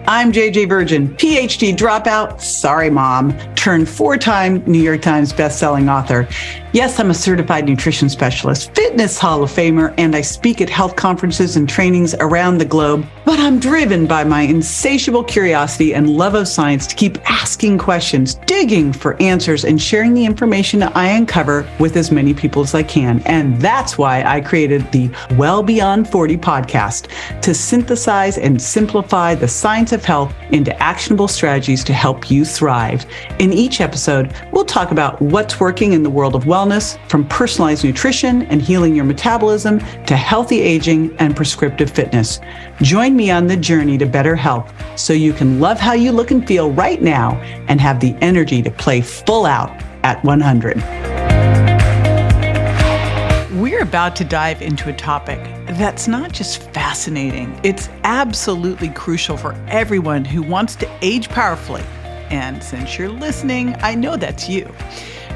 I'm JJ Virgin, PhD dropout, sorry mom, turned 4-time New York Times bestselling author. Yes, I'm a certified nutrition specialist, fitness Hall of Famer, and I speak at health conferences and trainings around the globe. But I'm driven by my insatiable curiosity and love of science to keep asking questions, digging for answers, and sharing the information I uncover with as many people as I can. And that's why I created the Well Beyond 40 podcast to synthesize and simplify the science of health into actionable strategies to help you thrive. In each episode, we'll talk about what's working in the world of wellness, from personalized nutrition and healing your metabolism to healthy aging and prescriptive fitness. Join me on the journey to better health so you can love how you look and feel right now and have the energy to play full out at 100. We're about to dive into a topic that's not just fascinating, it's absolutely crucial for everyone who wants to age powerfully. And since you're listening, I know that's you.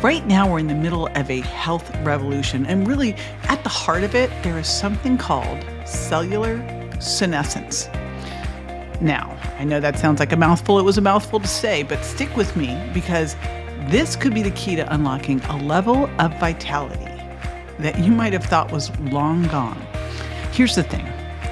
Right now, we're in the middle of a health revolution, and really at the heart of it, there is something called cellular senescence. Now, I know that sounds like a mouthful. It was a mouthful to say, but stick with me because this could be the key to unlocking a level of vitality that you might have thought was long gone. Here's the thing.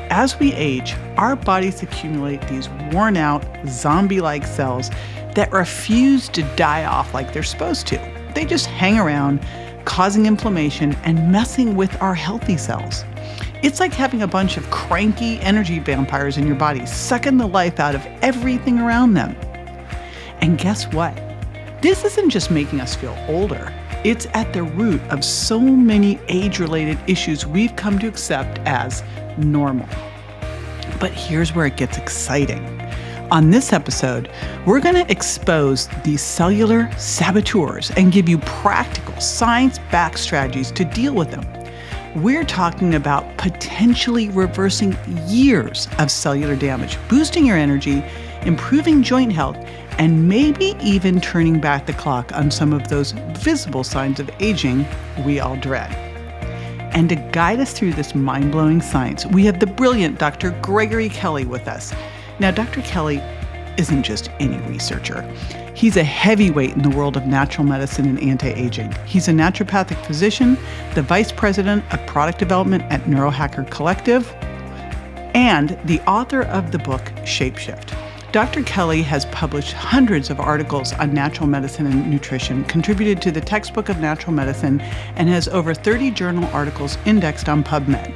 As we age, our bodies accumulate these worn out, zombie-like cells that refuse to die off like they're supposed to. They just hang around, causing inflammation and messing with our healthy cells. It's like having a bunch of cranky energy vampires in your body, sucking the life out of everything around them. And guess what? This isn't just making us feel older. It's at the root of so many age-related issues we've come to accept as normal. But here's where it gets exciting. On this episode, we're going to expose these cellular saboteurs and give you practical, science-backed strategies to deal with them. We're talking about potentially reversing years of cellular damage, boosting your energy, improving joint health, and maybe even turning back the clock on some of those visible signs of aging we all dread. And to guide us through this mind-blowing science, we have the brilliant Dr. Gregory Kelly with us. Now, Dr. Kelly isn't just any researcher. He's a heavyweight in the world of natural medicine and anti-aging. He's a naturopathic physician, the vice president of product development at Neurohacker Collective, and the author of the book Shapeshift. Dr. Kelly has published hundreds of articles on natural medicine and nutrition, contributed to the textbook of natural medicine, and has over 30 journal articles indexed on PubMed.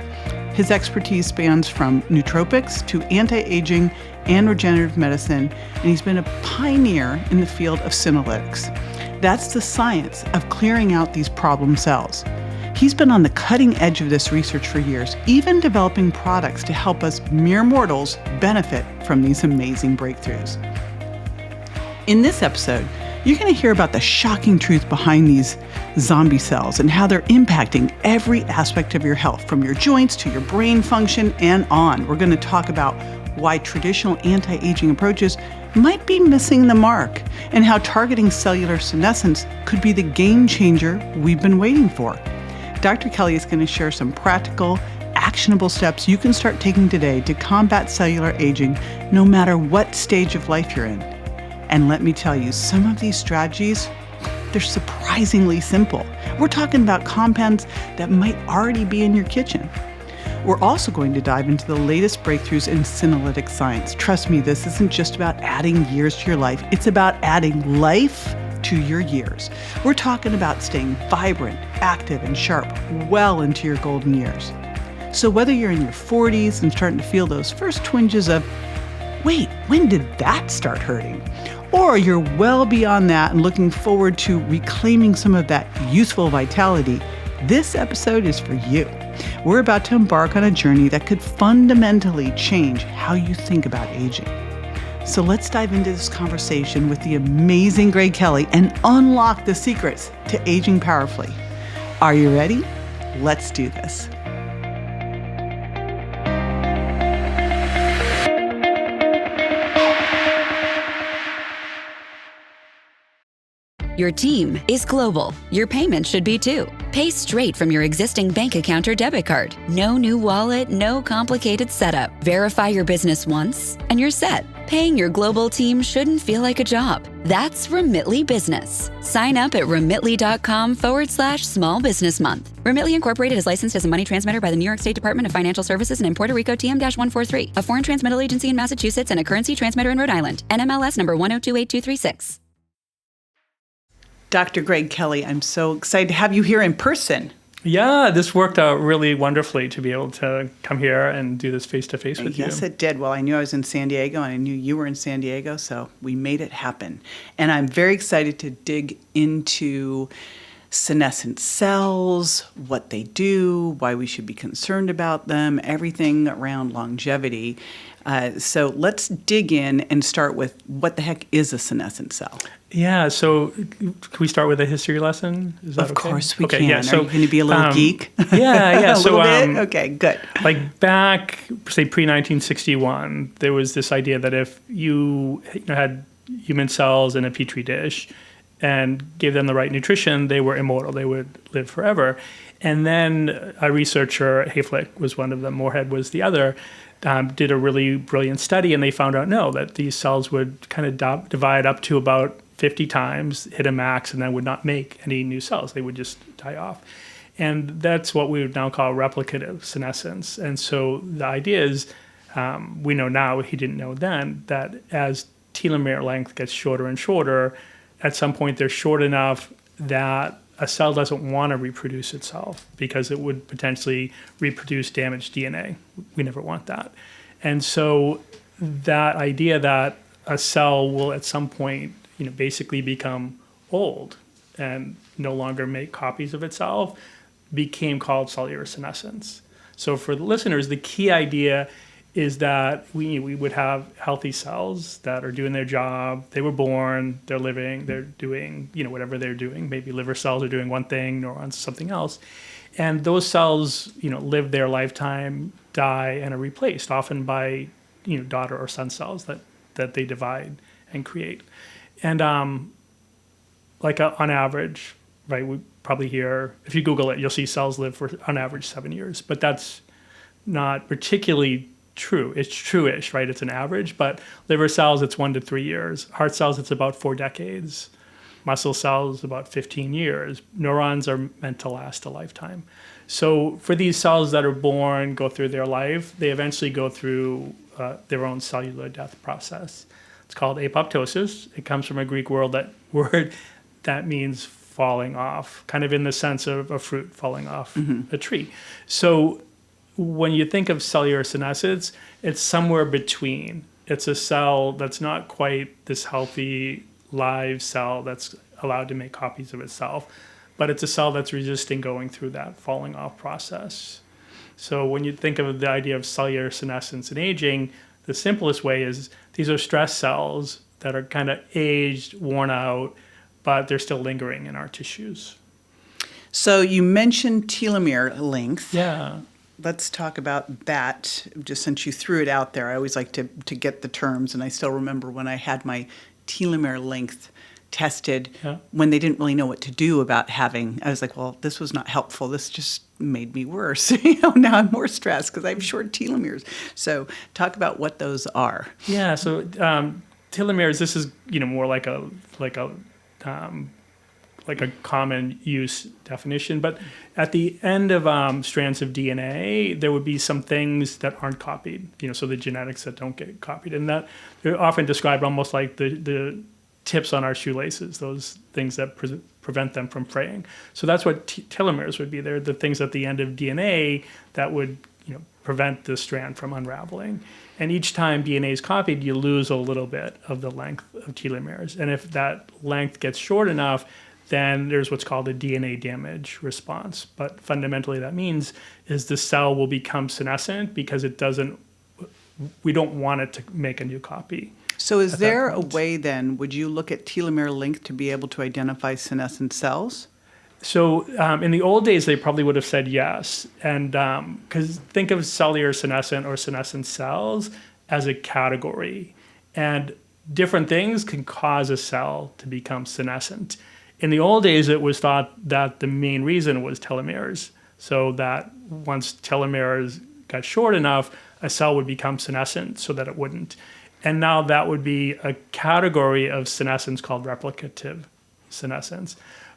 His expertise spans from nootropics to anti-aging and regenerative medicine, and he's been a pioneer in the field of senolytics. That's the science of clearing out these problem cells. He's been on the cutting edge of this research for years, even developing products to help us mere mortals benefit from these amazing breakthroughs. In this episode, you're going to hear about the shocking truth behind these zombie cells and how they're impacting every aspect of your health, from your joints to your brain function and on. We're going to talk about why traditional anti-aging approaches might be missing the mark and how targeting cellular senescence could be the game changer we've been waiting for. Dr. Kelly is going to share some practical, actionable steps you can start taking today to combat cellular aging, no matter what stage of life you're in. And let me tell you, some of these strategies, they're surprisingly simple. We're talking about compounds that might already be in your kitchen. We're also going to dive into the latest breakthroughs in senolytic science. Trust me, this isn't just about adding years to your life. It's about adding life to your years. We're talking about staying vibrant, active, and sharp well into your golden years. So whether you're in your 40s and starting to feel those first twinges of, wait, when did that start hurting? Or you're well beyond that and looking forward to reclaiming some of that youthful vitality, this episode is for you. We're about to embark on a journey that could fundamentally change how you think about aging. So let's dive into this conversation with the amazing Greg Kelly and unlock the secrets to aging powerfully. Are you ready? Let's do this. Your team is global. Your payment should be too. Pay straight from your existing bank account or debit card. No new wallet, no complicated setup. Verify your business once, and you're set. Paying your global team shouldn't feel like a job. That's Remitly Business. Sign up at remitly.com/small business month. Remitly Incorporated is licensed as a money transmitter by the New York State Department of Financial Services and in Puerto Rico TM-143, a foreign transmittal agency in Massachusetts and a currency transmitter in Rhode Island. NMLS number 1028236. Dr. Greg Kelly, I'm so excited to have you here in person. Yeah, this worked out really wonderfully to be able to come here and do this face-to-face with you. Yes, it did. Well, I knew I was in San Diego, and I knew you were in San Diego, so we made it happen. And I'm very excited to dig into senescent cells, what they do, why we should be concerned about them, everything around longevity. So let's dig in and start with what the heck is a senescent cell? Yeah, so can we start with a history lesson? Is that Of okay? course we okay, can. Yeah, so, are you going to be a little geek? Yeah. A so, little bit? Okay, good. Like back, say, pre-1961, there was this idea that if you had human cells in a petri dish and gave them the right nutrition, they were immortal. They would live forever. And then a researcher, Hayflick was one of them, Moorhead was the other, did a really brilliant study, and they found out, that these cells would kind of divide up to about 50 times, hit a max, and then would not make any new cells. They would just die off. And that's what we would now call replicative senescence. And so the idea is, we know now, he didn't know then, that as telomere length gets shorter and shorter, at some point they're short enough that a cell doesn't want to reproduce itself because it would potentially reproduce damaged DNA. We never want that. And so that idea that a cell will at some point, basically become old and no longer make copies of itself became called cellular senescence. So for the listeners, the key idea is that we would have healthy cells that are doing their job. They were born, they're living, they're doing, whatever they're doing. Maybe liver cells are doing one thing, neurons something else. And those cells, live their lifetime, die, and are replaced, often by, daughter or son cells that they divide and create. And on average, right, we probably hear, if you Google it, you'll see cells live for, on average, 7 years. But that's not particularly true. It's true-ish, right? It's an average, but liver cells, it's 1 to 3 years. Heart cells, it's about 4 decades. Muscle cells, about 15 years. Neurons are meant to last a lifetime. So for these cells that are born, go through their life, they eventually go through their own cellular death process. It's called apoptosis. It comes from a Greek word that means falling off, kind of in the sense of a fruit falling off a tree. So when you think of cellular senescence, it's somewhere between. It's a cell that's not quite this healthy, live cell that's allowed to make copies of itself, but it's a cell that's resisting going through that falling off process. So when you think of the idea of cellular senescence and aging, the simplest way is these are stress cells that are kind of aged, worn out, but they're still lingering in our tissues. So you mentioned telomere length. Yeah. Let's talk about that, just since you threw it out there. I always like to get the terms, and I still remember when I had my telomere length tested, when they didn't really know what to do about having, I was like, well, this was not helpful. This just made me worse. Now I'm more stressed because I have short telomeres. So talk about what those are. Yeah, so telomeres, this is, more like a common use definition, but at the end of strands of DNA, there would be some things that aren't copied, so the genetics that don't get copied, and that they're often described almost like the tips on our shoelaces, those things that prevent them from fraying. So that's what telomeres would be. They're the things at the end of DNA that would prevent the strand from unraveling. And each time DNA is copied, you lose a little bit of the length of telomeres. And if that length gets short enough, then there's what's called a DNA damage response. But fundamentally that means is the cell will become senescent because we don't want it to make a new copy. So is there a way then, would you look at telomere length to be able to identify senescent cells? So in the old days, they probably would have said yes. And because think of cellular senescent or senescent cells as a category. And different things can cause a cell to become senescent. In the old days, it was thought that the main reason was telomeres. So that once telomeres got short enough, a cell would become senescent so that it wouldn't. And now that would be a category of senescence called replicative senescence.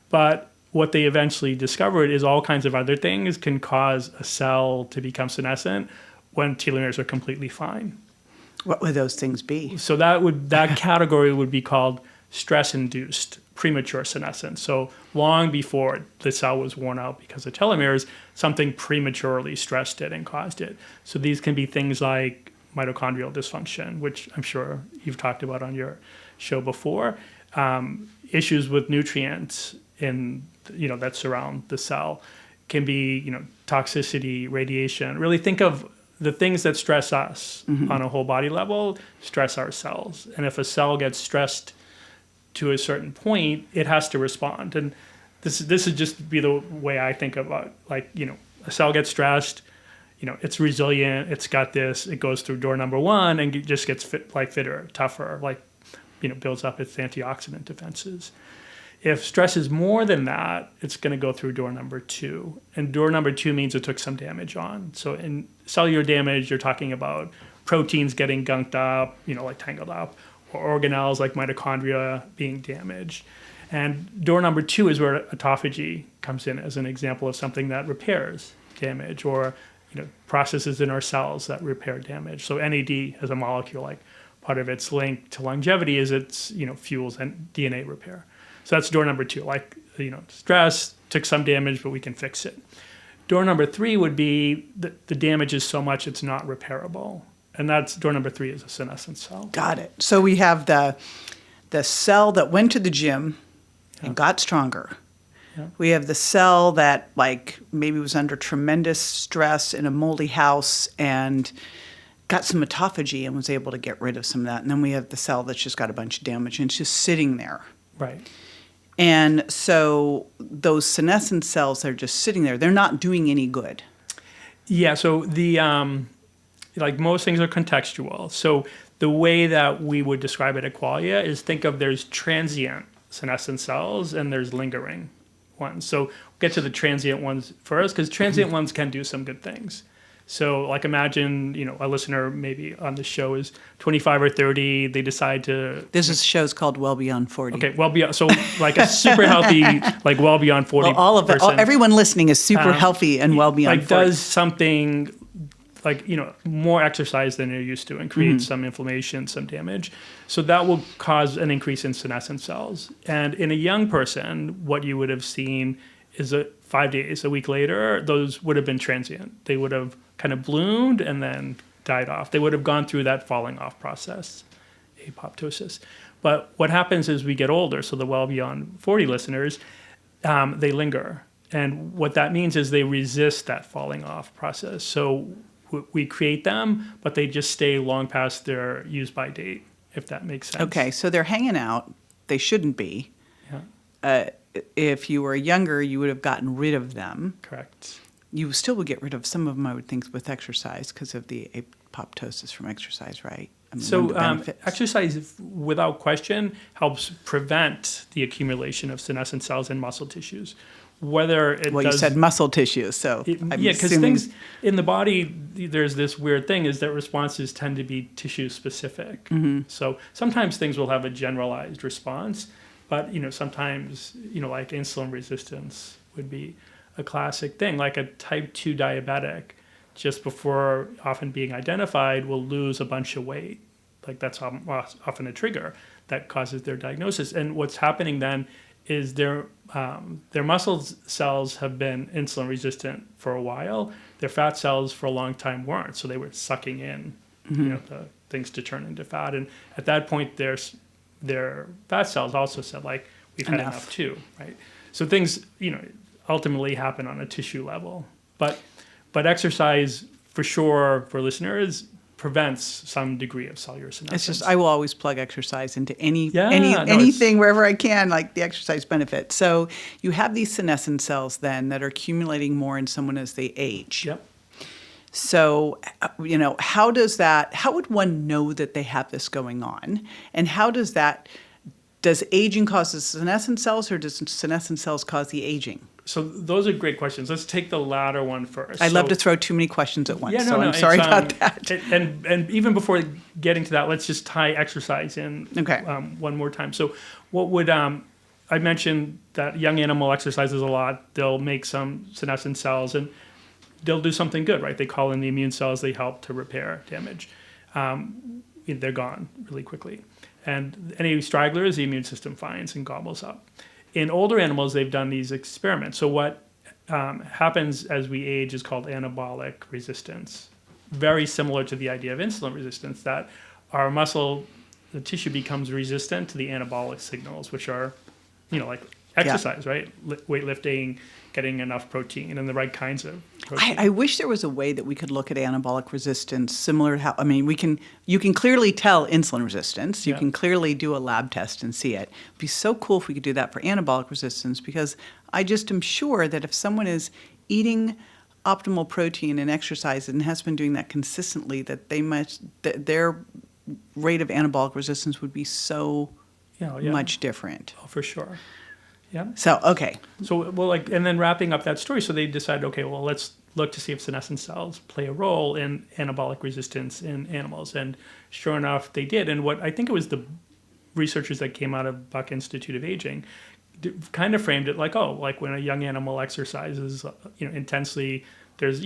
But what they eventually discovered is all kinds of other things can cause a cell to become senescent when telomeres are completely fine. What would those things be? So that category would be called stress-induced premature senescence. So long before the cell was worn out because of telomeres, something prematurely stressed it and caused it. So these can be things like mitochondrial dysfunction, which I'm sure you've talked about on your show before, issues with nutrients that surround the cell, can be toxicity, radiation. Really think of the things that stress us on a whole body level, stress our cells. And if a cell gets stressed to a certain point, it has to respond. And this would just be the way I think about, a cell gets stressed, it's resilient, it's got this, it goes through door number one and it just gets fitter, tougher, builds up its antioxidant defenses. If stress is more than that, it's going to go through door number two. And door number two means it took some damage on. So in cellular damage, you're talking about proteins getting gunked up, tangled up, or organelles like mitochondria being damaged. And door number two is where autophagy comes in as an example of something that repairs damage, or processes in our cells that repair damage. So NAD as a molecule, part of its link to longevity is its fuels and DNA repair. So that's door number two. Stress took some damage, but we can fix it. Door number three would be the damage is so much it's not repairable. And that's door number three is a senescent cell. Got it. So we have the cell that went to the gym and got stronger. Yeah. We have the cell that maybe was under tremendous stress in a moldy house and got some autophagy and was able to get rid of some of that. And then we have the cell that's just got a bunch of damage and it's just sitting there. Right. And so those senescent cells that are just sitting there, they're not doing any good. Yeah, so the most things are contextual. So the way that we would describe it at Qualia is think of there's transient senescent cells and there's lingering ones. So we'll get to the transient ones first, because transient ones can do some good things. So imagine, a listener maybe on the show is 25 or 30. They decide to... This show's called Well Beyond 40. Okay, well beyond... So a super healthy, well beyond 40 person. Everyone listening is super healthy and well beyond 40. Does something more exercise than you're used to and create some inflammation, some damage. So that will cause an increase in senescent cells. And in a young person, what you would have seen is 5 days, a week later, those would have been transient. They would have kind of bloomed and then died off. They would have gone through that falling off process, apoptosis. But what happens as we get older, so the well beyond 40 listeners, they linger. And what that means is they resist that falling off process. So we create them, but they just stay long past their use-by date, if that makes sense. Okay, so they're hanging out. They shouldn't be. Yeah. If you were younger, you would have gotten rid of them. Correct. You still would get rid of some of them, I would think, with exercise because of the apoptosis from exercise, right? So exercise, without question, helps prevent the accumulation of senescent cells in muscle tissues. Whether it you said muscle tissue, so because things in the body, there's this weird thing is that responses tend to be tissue specific. So sometimes things will have a generalized response, but sometimes like insulin resistance would be a classic thing. Like a type 2 diabetic, just before often being identified, will lose a bunch of weight. That's often a trigger that causes their diagnosis. And what's happening then is their muscle cells have been insulin resistant for a while. Their fat cells for a long time weren't, so they were sucking in the things to turn into fat. And at that point, their fat cells also said we've had enough too, right? So things ultimately happen on a tissue level, but exercise for sure for listeners prevents some degree of cellular senescence. It's just I will always plug exercise into anything wherever I can, like the exercise benefit. So you have these senescent cells then that are accumulating more in someone as they age. Yep. So, how would one know that they have this going on? And how does that does aging cause the senescent cells, or does senescent cells cause the aging? So those are great questions. Let's take the latter one first. I love to throw too many questions at once, so I'm sorry it's, about that. And even before getting to that, let's just tie exercise in one more time. So what would, I mentioned that young animal exercises a lot. They'll make some senescent cells, and they'll do something good, right? They call in the immune cells. They help to repair damage. They're gone really quickly. And any stragglers, the immune system finds and gobbles up. In older animals, they've done these experiments. So what happens as we age is called anabolic resistance. Very similar to the idea of insulin resistance, that our muscle, the tissue becomes resistant to the anabolic signals, which are, like exercise, right? Weightlifting, getting enough protein and the right kinds of protein. I wish there was a way that we could look at anabolic resistance similar to how, you can clearly tell insulin resistance. You can clearly do a lab test and see it. It'd be so cool if we could do that for anabolic resistance, because I just am sure that if someone is eating optimal protein and exercise and has been doing that consistently, that their rate of anabolic resistance would be so much different. Oh, for sure. Yeah. So, okay. So, and then wrapping up that story, so they decided, okay, well, let's look to see if senescent cells play a role in anabolic resistance in animals. And sure enough, they did. And what I think it was the researchers that came out of Buck Institute of Aging kind of framed it like, when a young animal exercises, intensely, there's,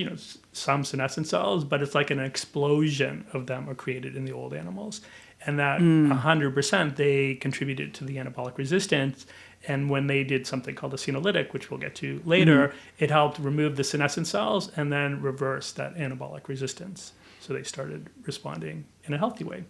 some senescent cells, but it's like an explosion of them are created in the old animals. And that 100% they contributed to the anabolic resistance. And when they did something called a senolytic, which we'll get to later, it helped remove the senescent cells and then reverse that anabolic resistance. So they started responding in a healthy way.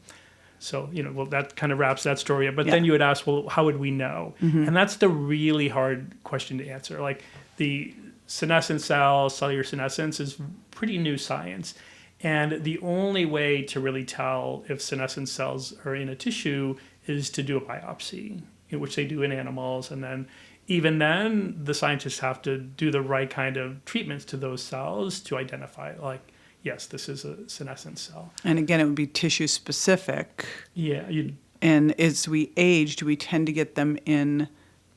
So, that kind of wraps that story up. But then you would ask, well, how would we know? And that's the really hard question to answer. Like the senescent cell, cellular senescence is pretty new science. And the only way to really tell if senescent cells are in a tissue is to do a biopsy, which they do in animals. And then even then, the scientists have to do the right kind of treatments to those cells to identify, yes, this is a senescent cell. And again, it would be tissue specific. Yeah. And as we age, do we tend to get them in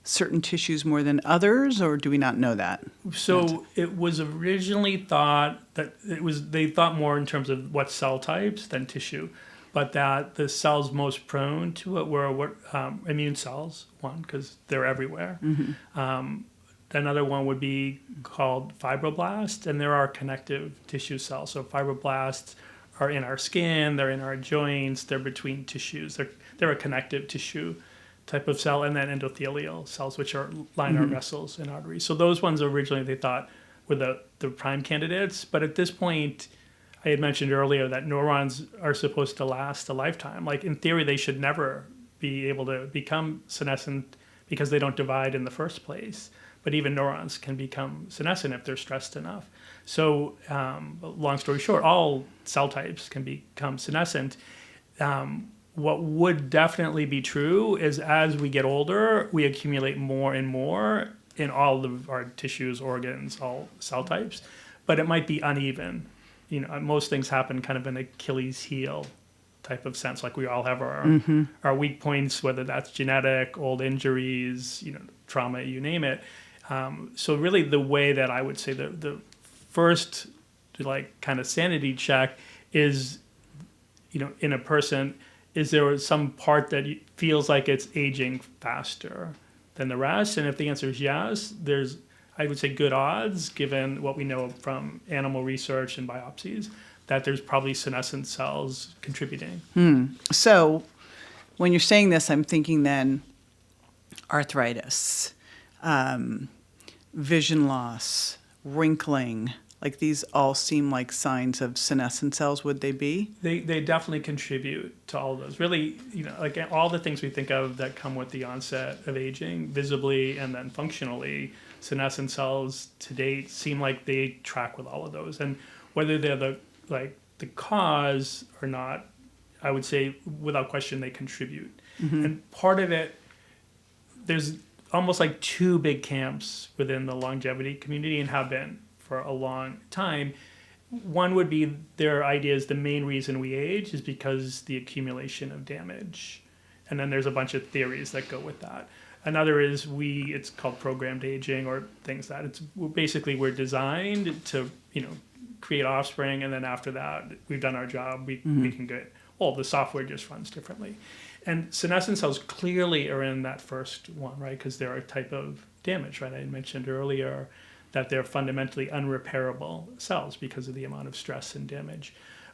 certain tissues more than others, or do we not know that? So it was originally thought that they thought more in terms of what cell types than tissue, but that the cells most prone to it were immune cells, one, because they're everywhere. Another one would be called fibroblasts, and there are connective tissue cells. So fibroblasts are in our skin, they're in our joints, they're between tissues. They're a connective tissue type of cell, and then endothelial cells, which line our vessels and arteries. So those ones originally they thought were the prime candidates. But at this point, I had mentioned earlier that neurons are supposed to last a lifetime. Like in theory, they should never be able to become senescent because they don't divide in the first place. But even neurons can become senescent if they're stressed enough. So long story short, all cell types can become senescent. What would definitely be true is as we get older, we accumulate more and more in all of our tissues, organs, all cell types, but it might be uneven. Most things happen kind of in Achilles heel type of sense, like we all have our weak points, whether that's genetic, old injuries, trauma, you name it. So really the way that I would say the first kind of sanity check is, in a person, is there some part that feels like it's aging faster than the rest? And if the answer is yes, there's, I would say, good odds, given what we know from animal research and biopsies, that there's probably senescent cells contributing. So when you're saying this, I'm thinking then arthritis, vision loss, wrinkling, like these all seem like signs of senescent cells, would they be? They definitely contribute to all of those. Really, like all the things we think of that come with the onset of aging, visibly and then functionally, senescent cells to date seem like they track with all of those. And whether they're the cause or not, I would say without question they contribute. And part of it, there's almost like two big camps within the longevity community and have been for a long time. One would be their idea is the main reason we age is because the accumulation of damage. And then there's a bunch of theories that go with that. Another is it's called programmed aging, or things that we're designed to, create offspring, and then after that, we've done our job, we can get, the software just runs differently. And senescent cells clearly are in that first one, right? Because they're a type of damage, right? I mentioned earlier that they're fundamentally unrepairable cells because of the amount of stress and damage.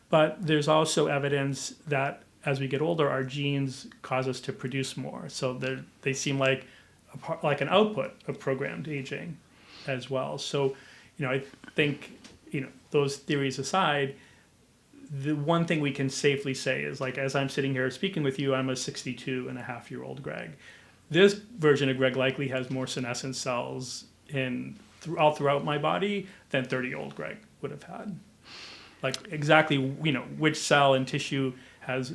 But there's also evidence that as we get older, our genes cause us to produce more. So they seem like an output of programmed aging as well. So, I think, those theories aside, the one thing we can safely say is, like, as I'm sitting here speaking with you, I'm a 62-and-a-half-year-old Greg. This version of Greg likely has more senescent cells all throughout my body than 30-year-old Greg would have had. Like, exactly, which cell and tissue has,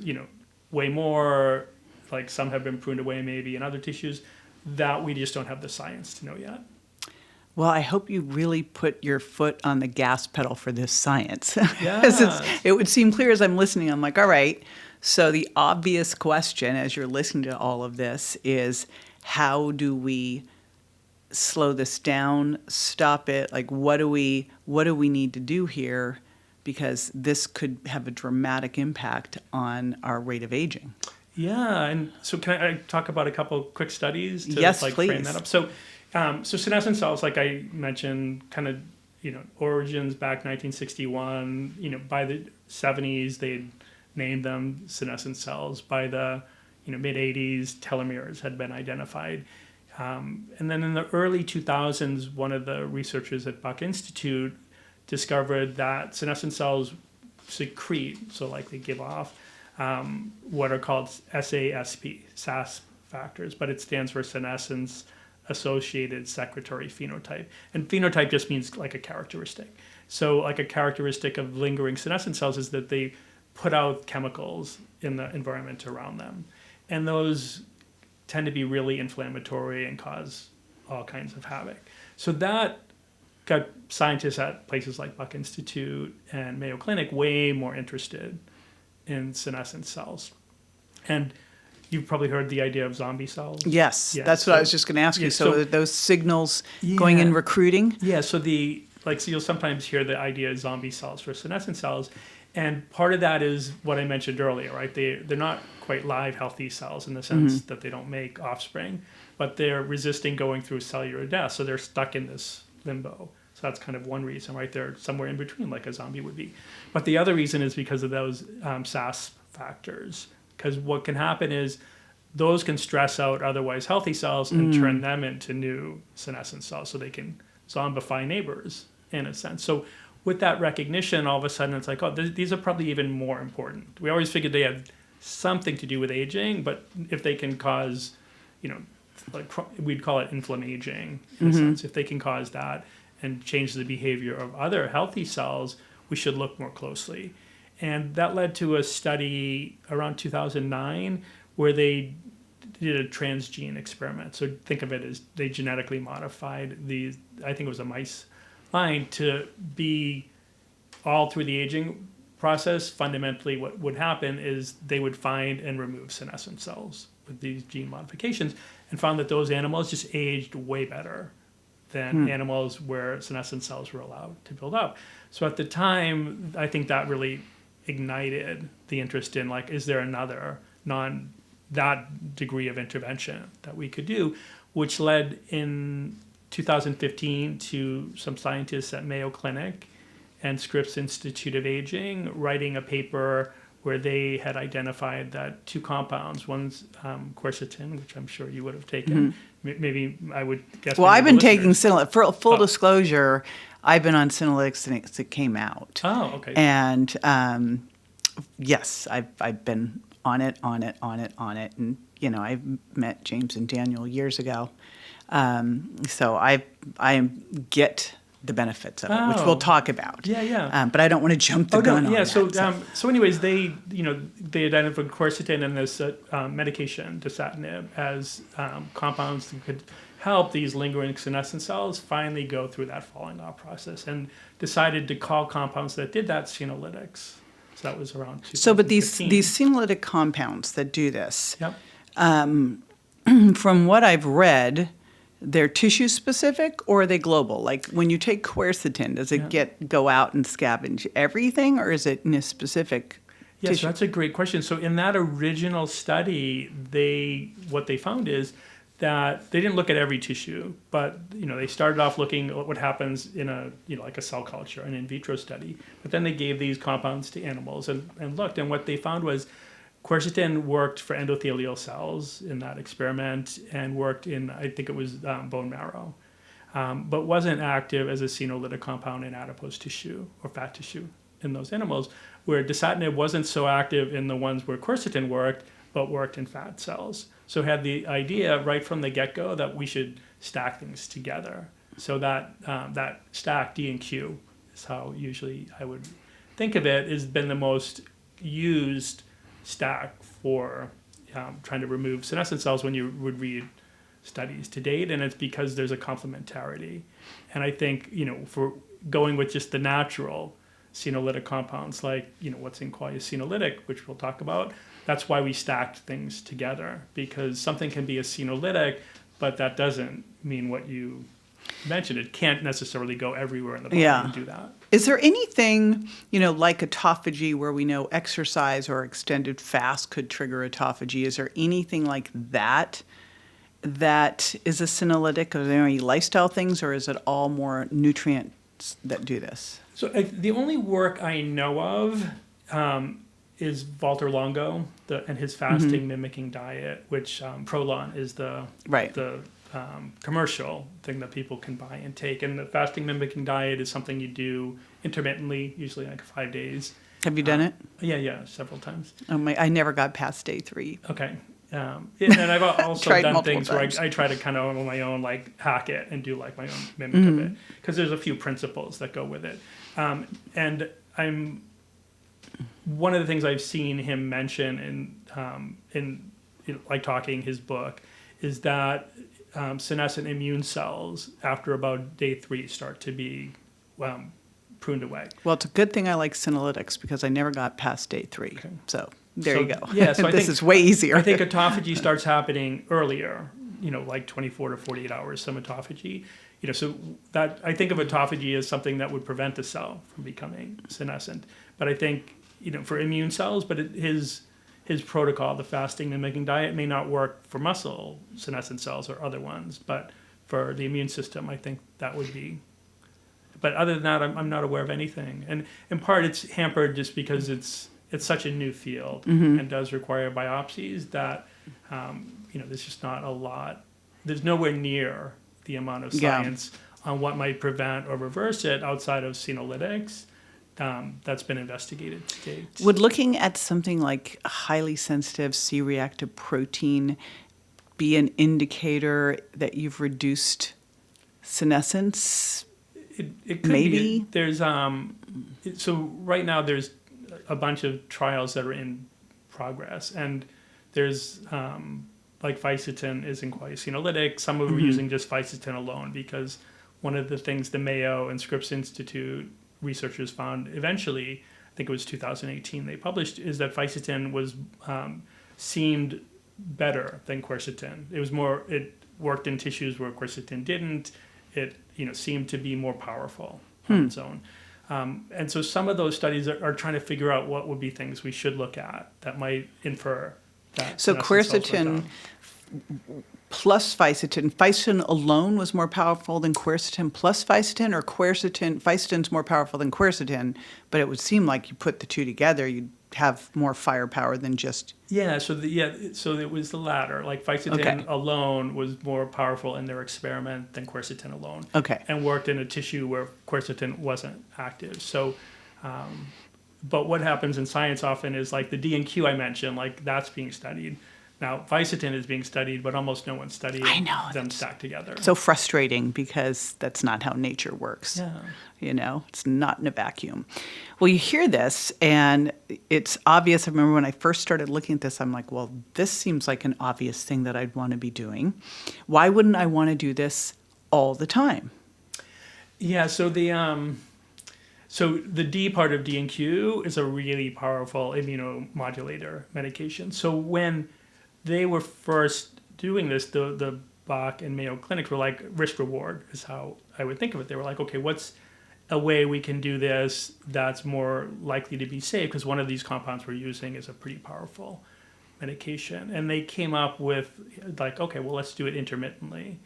way more, like some have been pruned away maybe in other tissues, that we just don't have the science to know yet. Well, I hope you really put your foot on the gas pedal for this science. Yeah. It would seem clear as I'm listening. I'm like, all right. So the obvious question as you're listening to all of this is, how do we slow this down, stop it? Like, what do we need to do here? Because this could have a dramatic impact on our rate of aging. Yeah, and so can I talk about a couple quick studies to Yes, please. Frame that up? So senescent cells, like I mentioned, kind of, origins back 1961. By the 70s, they named them senescent cells. By the mid 80s, telomeres had been identified. And then in the early 2000s, one of the researchers at Buck Institute discovered that senescent cells secrete, so like they give off, what are called SAS factors, but it stands for senescence associated secretory phenotype. And phenotype just means like a characteristic. So like a characteristic of lingering senescent cells is that they put out chemicals in the environment around them. And those tend to be really inflammatory and cause all kinds of havoc. So that got scientists at places like Buck Institute and Mayo Clinic way more interested in senescent cells. And you've probably heard the idea of zombie cells. Yes, that's what I was just going to ask you. So those signals going in recruiting? Yeah, so you'll sometimes hear the idea of zombie cells for senescent cells. And part of that is what I mentioned earlier, right? They're not quite live, healthy cells in the sense that they don't make offspring, but they're resisting going through cellular death. So they're stuck in this limbo. So that's kind of one reason, right? They're somewhere in between, like a zombie would be. But the other reason is because of those SAS factors. Because what can happen is those can stress out otherwise healthy cells and turn them into new senescent cells, so they can zombify neighbors in a sense. So with that recognition, all of a sudden it's like, these are probably even more important. We always figured they had something to do with aging, but if they can cause, like we'd call it inflammaging in a sense. If they can cause that and change the behavior of other healthy cells, we should look more closely. And that led to a study around 2009 where they did a transgene experiment. So think of it as they genetically modified I think it was a mice line, to be all through the aging process. Fundamentally, what would happen is they would find and remove senescent cells with these gene modifications, and found that those animals just aged way better than animals where senescent cells were allowed to build up. So at the time, I think that really ignited the interest in, like, is there another that degree of intervention that we could do, which led in 2015 to some scientists at Mayo Clinic and Scripps Institute of Aging writing a paper where they had identified that two compounds, one's quercetin, which I'm sure you would have taken. Maybe I would guess. Well, I've been taking senolytics. For full disclosure, I've been on senolytics since it came out. Oh, okay. And yes, I've been on it. And, I met James and Daniel years ago. So I get the benefits of it, which we'll talk about. Yeah. But I don't want to jump the gun on that. So anyways, they identified quercetin and this medication, dasatinib, as compounds that could help these lingering senescent cells finally go through that falling off process, and decided to call compounds that did that senolytics. So that was around 2015. So, but these senolytic compounds that do this, yep. From what I've read, they're tissue specific or are they global? Like when you take quercetin, does it go out and scavenge everything, or is it in a specific Yes, tissue? that's a great question. So in that original study, what they found is that they didn't look at every tissue, but they started off looking at what happens in a like a cell culture, an in vitro study. But then they gave these compounds to animals and looked, and what they found was quercetin worked for endothelial cells in that experiment and worked in, I think it was bone marrow, but wasn't active as a senolytic compound in adipose tissue or fat tissue in those animals, where dasatinib wasn't so active in the ones where quercetin worked, but worked in fat cells. So had the idea right from the get-go that we should stack things together. So that stack, D and Q, is how usually I would think of it, has been the most used stack for trying to remove senescent cells when you would read studies to date, and it's because there's a complementarity. And I think, for going with just the natural senolytic compounds like, what's in qualia senolytic, which we'll talk about, that's why we stacked things together, because something can be a senolytic, but that doesn't mean what you mentioned. It can't necessarily go everywhere in the body and do that. Is there anything, like autophagy, where we know exercise or extended fast could trigger autophagy? Is there anything like that is a senolytic? Are there any lifestyle things, or is it all more nutrients that do this? So the only work I know of is Walter Longo and his fasting mimicking diet, which Prolon is the commercial thing that people can buy and take. And the fasting mimicking diet is something you do intermittently, usually like 5 days. Have you done it? Yeah, several times. I never got past day 3. Okay. And I've also done things times. where I try to kind of on my own, like hack it and do like my own mimic of it, because there's a few principles that go with it. And one of the things I've seen him mention in like talking his book is that senescent immune cells after about day 3 start to be pruned away. Well, it's a good thing I like senolytics because I never got past day 3. Okay. So there you go. Yeah, so this is way easier. I think autophagy starts happening earlier, like 24 to 48 hours, some autophagy. So that I think of autophagy as something that would prevent the cell from becoming senescent. But I think, for immune cells, but his protocol, the fasting mimicking diet, may not work for muscle senescent cells or other ones, but for the immune system, I think that would be. But other than that, I'm not aware of anything. And in part, it's hampered just because it's such a new field and does require biopsies that, there's just not a lot. There's nowhere near the amount of science on what might prevent or reverse it outside of senolytics that's been investigated to date. Would looking at something like a highly sensitive C-reactive protein be an indicator that you've reduced senescence? It could maybe be. There's so right now there's a bunch of trials that are in progress, and there's like fisetin is in qualia senolytic. Some of them are using just fisetin alone, because one of the things the Mayo and Scripps Institute researchers found eventually, I think it was 2018, they published, is that fisetin was seemed better than quercetin. It worked in tissues where quercetin didn't. It seemed to be more powerful on its own. And so some of those studies are trying to figure out what would be things we should look at that might infer that. So quercetin plus fisetin alone was more powerful than quercetin plus fisetin, or fisetin's more powerful than quercetin, but it would seem like you put the two together, you'd have more firepower than just... So it was the latter. Like fisetin alone was more powerful in their experiment than quercetin alone. Okay. And worked in a tissue where quercetin wasn't active. So, but what happens in science often is like the D and Q I mentioned, like that's being studied. Now, fisetin is being studied, but almost no one's studying them stacked together. So frustrating, because that's not how nature works. Yeah. It's not in a vacuum. Well, you hear this, and it's obvious. I remember when I first started looking at this, I'm like, well, this seems like an obvious thing that I'd want to be doing. Why wouldn't I want to do this all the time? Yeah, so the D part of D and Q is a really powerful immunomodulator medication. So when they were first doing this, the Bach and Mayo clinics were like risk reward is how I would think of it. They were like, okay, what's a way we can do this that's more likely to be safe? Because one of these compounds we're using is a pretty powerful medication. And they came up with like, okay, well, let's do it intermittently.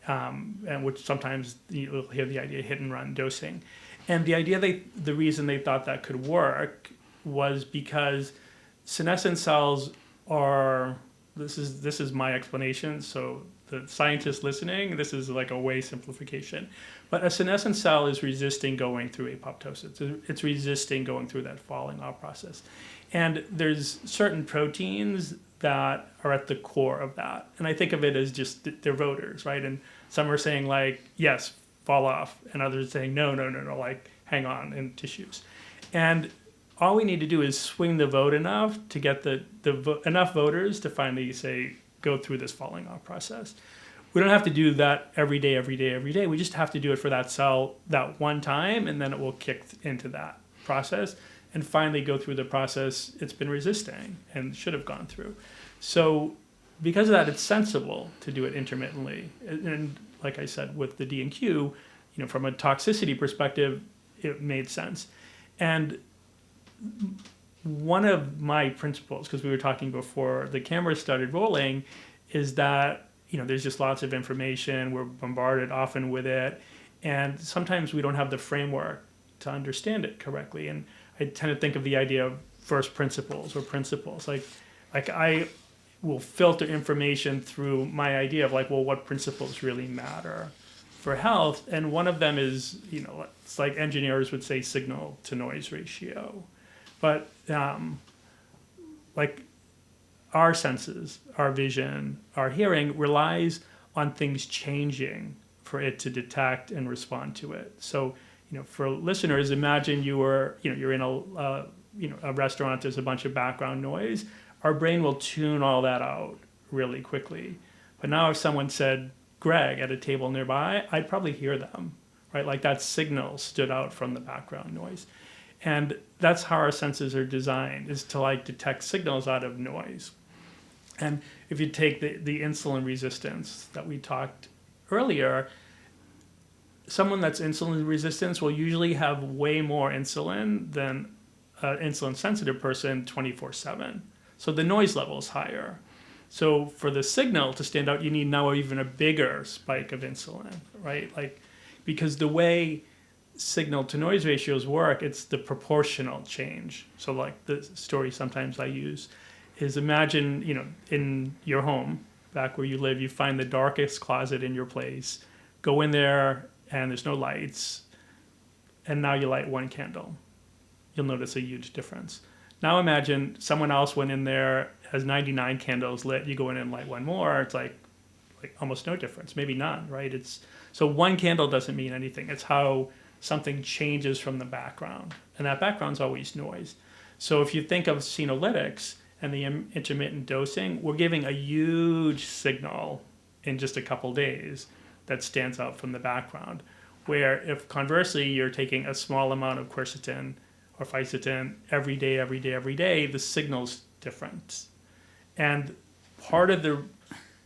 And which sometimes you'll hear the idea hit and run dosing. And the reason they thought that could work was because senescent cells are, this is my explanation, so the scientists listening, this is like a way simplification. But a senescent cell is resisting going through apoptosis. It's resisting going through that falling off process. And there's certain proteins that are at the core of that. And I think of it as just they're voters, right? And some are saying like, yes, fall off. And others saying, no, like hang on in tissues. And all we need to do is swing the vote enough to get enough voters to finally say, go through this falling off process. We don't have to do that every day. We just have to do it for that cell that one time, and then it will kick into that process and finally go through the process it's been resisting and should have gone through. So because of that, it's sensible to do it intermittently. And like I said, with the D&Q, from a toxicity perspective, it made sense. And one of my principles, because we were talking before the camera started rolling, is that there's just lots of information. We're bombarded often with it, and sometimes we don't have the framework to understand it correctly. And I tend to think of the idea of first principles or principles. Like I will filter information through my idea of like, well, what principles really matter for health? And one of them is, it's like engineers would say signal to noise ratio. But like our senses, our vision, our hearing relies on things changing for it to detect and respond to it. So, for listeners, imagine you're in a restaurant, there's a bunch of background noise. Our brain will tune all that out really quickly. But now if someone said, Greg, at a table nearby, I'd probably hear them, right? Like that signal stood out from the background noise. And that's how our senses are designed, is to like detect signals out of noise. And if you take the insulin resistance that we talked earlier, someone that's insulin resistant will usually have way more insulin than an insulin sensitive person 24/7. So the noise level is higher. So for the signal to stand out, you need now even a bigger spike of insulin, right? Like, because the way signal to noise ratios work, it's the proportional change. So like the story sometimes I use is imagine, in your home, back where you live, you find the darkest closet in your place, go in there and there's no lights, and now you light one candle. You'll notice a huge difference. Now imagine someone else went in there, has 99 candles lit, you go in and light one more, it's like almost no difference, maybe none, right? So one candle doesn't mean anything. It's how something changes from the background, and that background's always noise. So if you think of senolytics and the intermittent dosing, we're giving a huge signal in just a couple days that stands out from the background. Where if conversely you're taking a small amount of quercetin or fisetin every day, the signal's different. And part of the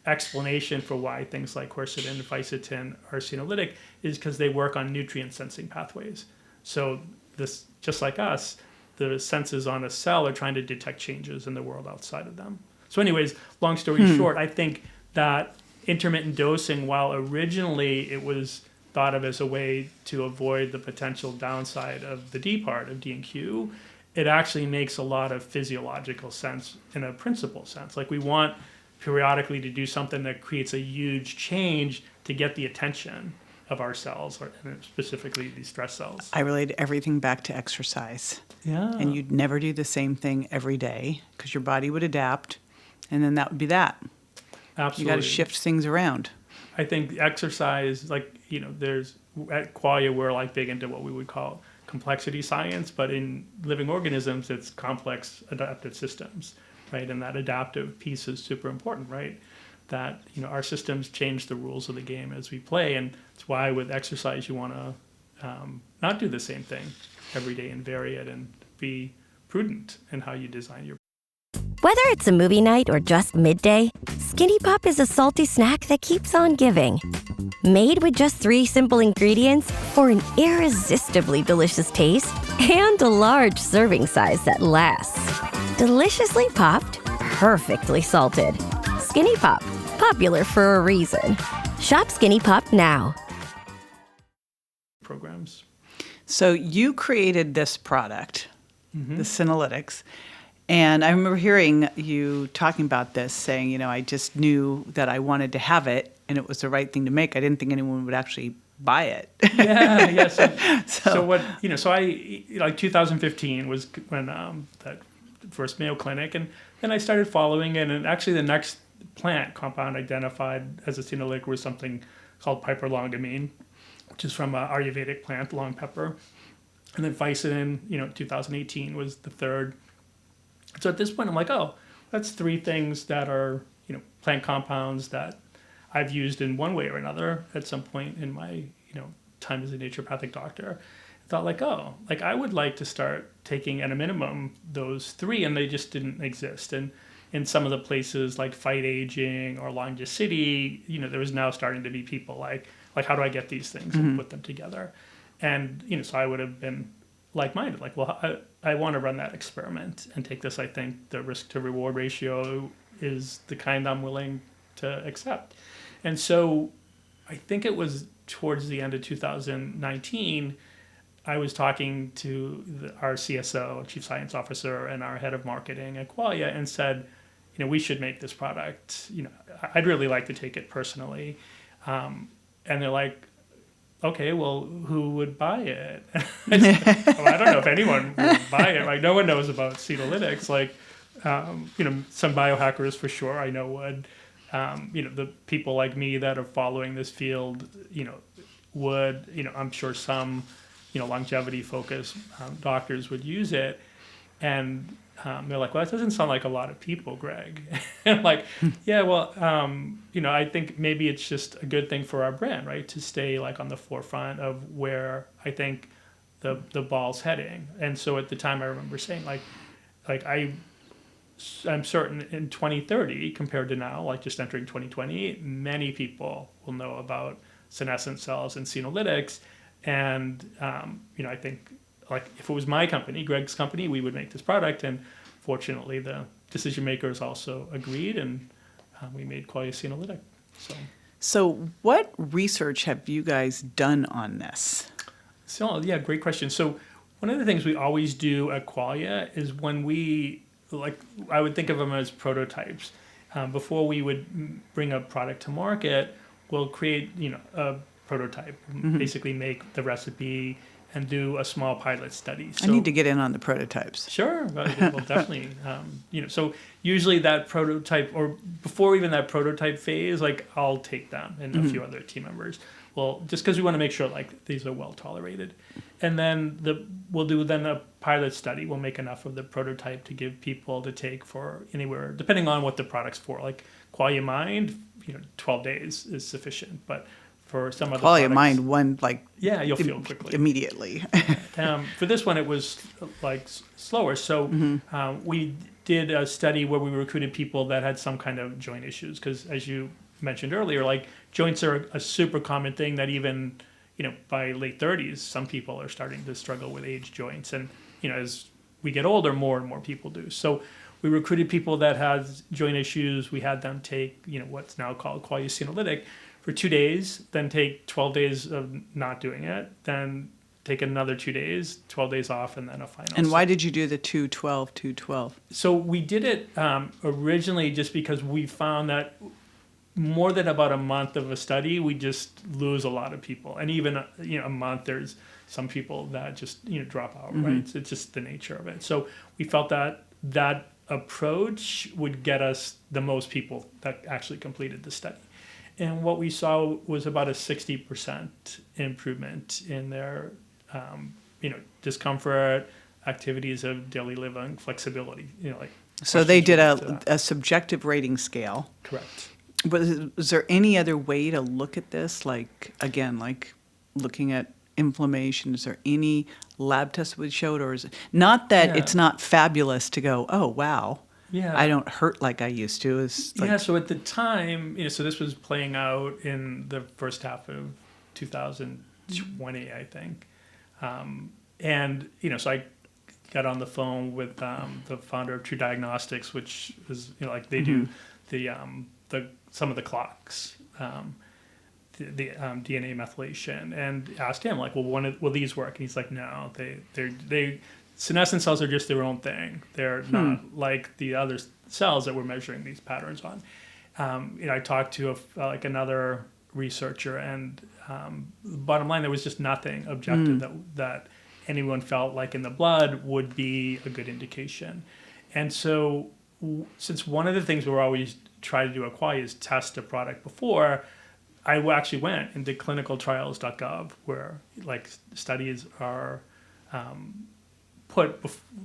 explanation for why things like quercetin and fisetin are senolytic is because they work on nutrient sensing pathways. So this, just like us, the senses on a cell are trying to detect changes in the world outside of them. So anyways, long story short, I think that intermittent dosing, while originally it was thought of as a way to avoid the potential downside of the D part of D&Q, it actually makes a lot of physiological sense in a principle sense. Like we want periodically to do something that creates a huge change to get the attention of our cells, or specifically these stress cells. I relate everything back to exercise. Yeah. And you'd never do the same thing every day because your body would adapt, and then that would be that. Absolutely. You got to shift things around. I think exercise, there's at Qualia, we're like big into what we would call complexity science, but in living organisms, it's complex adaptive systems, right? And that adaptive piece is super important, right? That, our systems change the rules of the game as we play. And it's why with exercise, you want to not do the same thing every day and vary it and be prudent in how you design your Whether it's a movie night or just midday, Skinny Pop is a salty snack that keeps on giving. Made with just 3 simple ingredients for an irresistibly delicious taste and a large serving size that lasts. Deliciously popped, perfectly salted. Skinny Pop, popular for a reason. Shop Skinny Pop now. Programs. So you created this product, the senolytics, and I remember hearing you talking about this, saying, I just knew that I wanted to have it, and it was the right thing to make. I didn't think anyone would actually buy it. Yeah. So what, so I, 2015 was when that first Mayo Clinic, and then I started following it, and actually the next plant compound identified as a senolytic was something called piper longamine, which is from an Ayurvedic plant, long pepper. And then vicodin, 2018 was the third. So at this point, I'm like, oh, that's 3 things that are, plant compounds that I've used in one way or another at some point in my, time as a naturopathic doctor. I thought I would like to start taking at a minimum those 3, and they just didn't exist. And in some of the places like Fight Aging or Longevity, there was now starting to be people like how do I get these things and put them together? And, so I would have been like-minded, I want to run that experiment and take this. I think the risk to reward ratio is the kind I'm willing to accept. And so I think it was towards the end of 2019, I was talking to our CSO, Chief Science Officer, and our head of marketing at Qualia, and said, we should make this product. I'd really like to take it personally. And they're like, okay, well, who would buy it? I don't know if anyone would buy it. No one knows about senolytics. Some biohackers for sure I know would. The people like me that are following this field, would. I'm sure some, longevity-focused doctors would use it. And they're like, well, that doesn't sound like a lot of people, Greg. And I'm like, yeah, well, I think maybe it's just a good thing for our brand, right? To stay on the forefront of where I think the ball's heading. And so at the time I remember saying I'm certain in 2030 compared to now, just entering 2020, many people will know about senescent cells and senolytics. And, I think if it was my company, Greg's company, we would make this product. And fortunately, the decision makers also agreed, and we made Qualia Senolytic. So what research have you guys done on this? So, yeah, great question. So one of the things we always do at Qualia is when we, I would think of them as prototypes. Before we would bring a product to market, we'll create, a prototype, basically make the recipe and do a small pilot study. So, I need to get in on the prototypes. Sure, well, definitely. So usually that prototype, or before even that prototype phase, I'll take them and a few other team members. Well, just because we want to make sure these are well tolerated, and then we'll do a pilot study. We'll make enough of the prototype to give people to take for anywhere, depending on what the product's for. Qualia Mind, 12 days is sufficient, but for some other Qualia products, Mind one you'll feel quickly immediately. For this one, it was slower. So we did a study where we recruited people that had some kind of joint issues, because as you mentioned earlier, joints are a super common thing that even by late 30s, some people are starting to struggle with age joints, and as we get older, more and more people do. So we recruited people that had joint issues. We had them take what's now called Qualia Senolytic for 2 days, then take 12 days of not doing it, then take another 2 days, 12 days off, and then a final. And why did you do the 2-12, 2-12? So we did it originally just because we found that more than about a month of a study, we just lose a lot of people. And even a month, there's some people that just drop out, right? It's just the nature of it. So we felt that that approach would get us the most people that actually completed the study. And what we saw was about a 60% improvement in their, discomfort, activities of daily living, flexibility. So they did a subjective rating scale. Correct. Was there any other way to look at this? Looking at inflammation, is there any lab tests that would show it, or is it not that it's not fabulous to go, oh wow? Yeah. I don't hurt like I used to. It's like, Yeah, so at the time, so this was playing out in the first half of 2020, I think. And, so I got on the phone with the founder of True Diagnostics, which is, like they do some of the clocks, the DNA methylation, and asked him, like, well, will these work? And he's like, no, they senescent cells are just their own thing. They're not like the other cells that we're measuring these patterns on. I talked to another researcher, and bottom line, there was just nothing objective that anyone felt like in the blood would be a good indication. And so since one of the things we're always trying to do at Qualia is test a product before, I actually went into clinicaltrials.gov, where like studies are put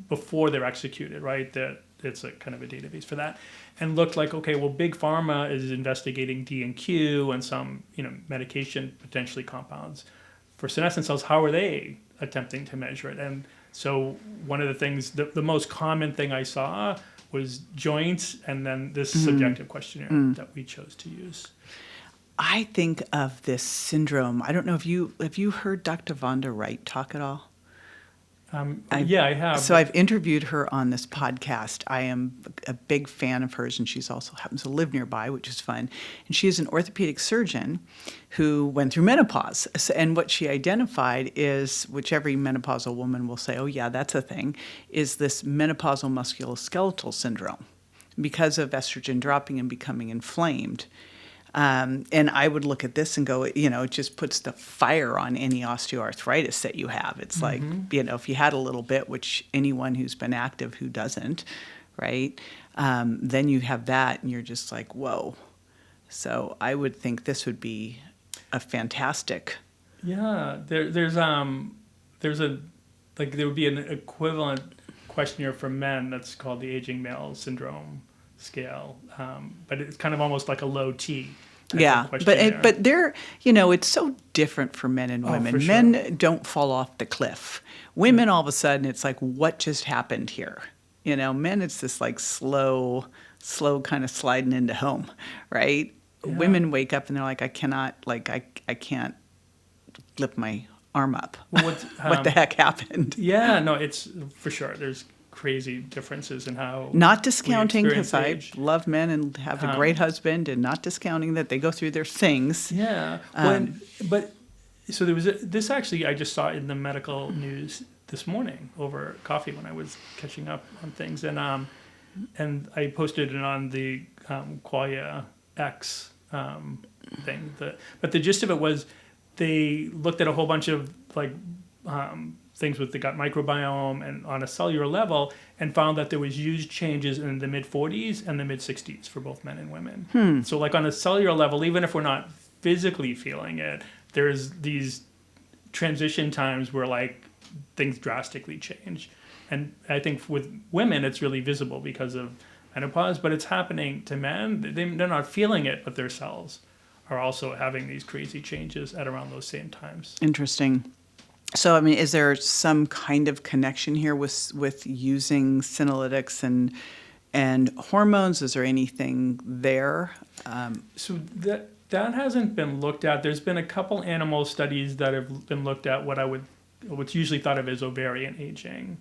before they're executed, right? That it's a kind of a database for that, and looked like, okay, well, big pharma is investigating D&Q and some medication potentially compounds for senescent cells. How are they attempting to measure it? And so one of the things, the most common thing I saw was joints, and then this subjective questionnaire that we chose to use. I think of this syndrome. I don't know if have you heard Dr. Vonda Wright talk at all? Yeah, I have. So I've interviewed her on this podcast. I am a big fan of hers, and she's also happens to live nearby, which is fun. And she is an orthopedic surgeon who went through menopause. And what she identified is, which every menopausal woman will say, oh yeah, that's a thing, is this menopausal musculoskeletal syndrome because of estrogen dropping and becoming inflamed. And I would look at this and go, it just puts the fire on any osteoarthritis that you have. It's like, if you had a little bit, which anyone who's been active who doesn't, right? Then you have that and you're just like, whoa. So I would think this would be a fantastic. Yeah, there would be an equivalent questionnaire for men that's called the aging male syndrome scale, but it's kind of almost like a low T. Yeah, but they're, it's so different for men and women. For sure. Men don't fall off the cliff. Women, all of a sudden, it's like, what just happened here? Men, it's this like slow kind of sliding into home, right? Yeah. Women wake up and they're like, I can't lift my arm up. Well, what the heck happened? Yeah, no, it's for sure. There's crazy differences in how. Not discounting, because I love men and have a great husband, and not discounting that they go through their things. Yeah, so there was this actually I just saw in the medical news this morning over coffee when I was catching up on things, and I posted it on the Qualia X thing. But the gist of it was they looked at a whole bunch of things with the gut microbiome and on a cellular level, and found that there was huge changes in the mid-40s and the mid-60s for both men and women. So like on a cellular level, even if we're not physically feeling it, there's these transition times where like things drastically change. And I think with women, it's really visible because of menopause, but it's happening to men. They're not feeling it, but their cells are also having these crazy changes at around those same times. Interesting. So, I mean, is there some kind of connection here with using senolytics and hormones? Is there anything there? So that hasn't been looked at. There's been a couple animal studies that have been looked at what's usually thought of as ovarian aging,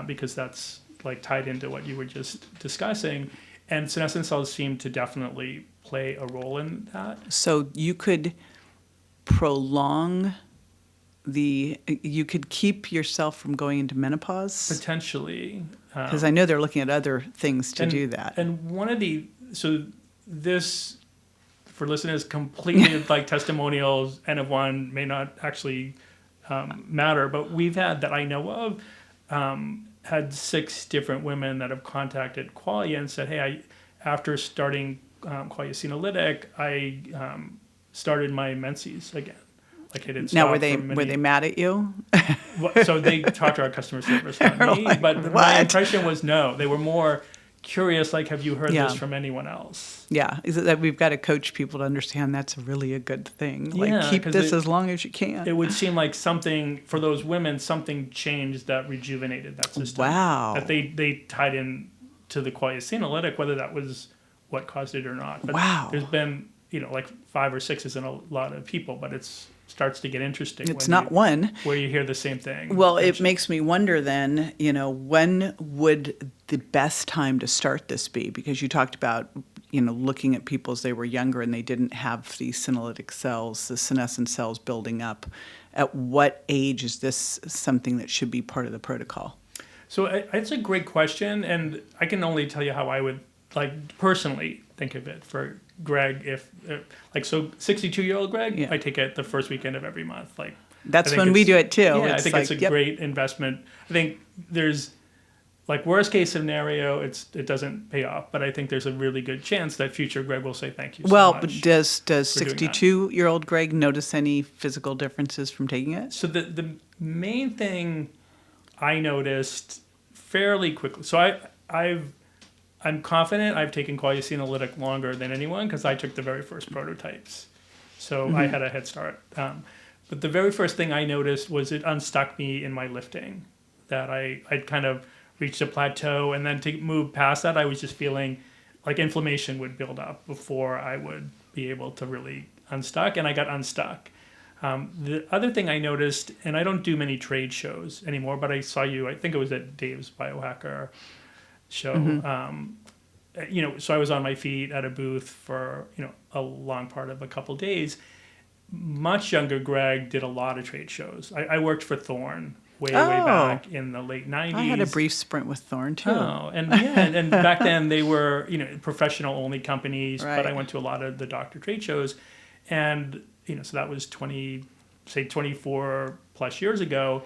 because that's like tied into what you were just discussing. And senescent cells seem to definitely play a role in that. So you could prolong you could keep yourself from going into menopause? Potentially. Because I know they're looking at other things to do that. And this, for listeners, completely like testimonials, N of one may not actually matter, but we've had, that I know of, had 6 different women that have contacted Qualia and said, hey, after starting Qualia Senolytic, I started my menses again. Like it had stopped. Now, were they mad at you? So they talked to our customer service, not me. Like, but my impression was no. They were more curious, like, have you heard this from anyone else? Yeah, is it that we've got to coach people to understand that's really a good thing? Like, Yeah, keep this as long as you can. It would seem like something, for those women, something changed that rejuvenated that system. Wow. That they tied in to the qualia senolytic, whether that was what caused it or not. But Wow. there's been, like 5 or 6 isn't a lot of people, but it's starts to get interesting. It's not one. Where you hear the same thing. Well, it makes me wonder then, when would the best time to start this be? Because you talked about, looking at people as they were younger and they didn't have these senolytic cells, the senescent cells building up. At what age is this something that should be part of the protocol? So it's a great question, and I can only tell you how I would personally think of it for Greg. If 62-year-old Greg, Yeah. I take it the first weekend of every month. That's when we do it too. Yeah, I It's think it's a great investment. I think there's worst case scenario, it doesn't pay off, but I think there's a really good chance that future Greg will say thank you so much. But does 62-year-old Greg notice any physical differences from taking it? So the main thing I noticed fairly quickly. So I'm confident I've taken qualia senolytic longer than anyone because I took the very first prototypes. So I had a head start. But the very first thing I noticed was it unstuck me in my lifting, that I'd kind of reached a plateau, and then to move past that, I was just feeling like inflammation would build up before I would be able to really unstuck, and I got unstuck. The other thing I noticed, and I don't do many trade shows anymore, but I saw you, I think it was at Dave's Biohacker show. So I was on my feet at a booth for, a long part of a couple days. Much younger Greg did a lot of trade shows. I worked for Thorne way back in the late 90s. I had a brief sprint with Thorne too. Oh, and back then they were, professional only companies, Right. but I went to a lot of the doctor trade shows. And, so that was 24 plus years ago.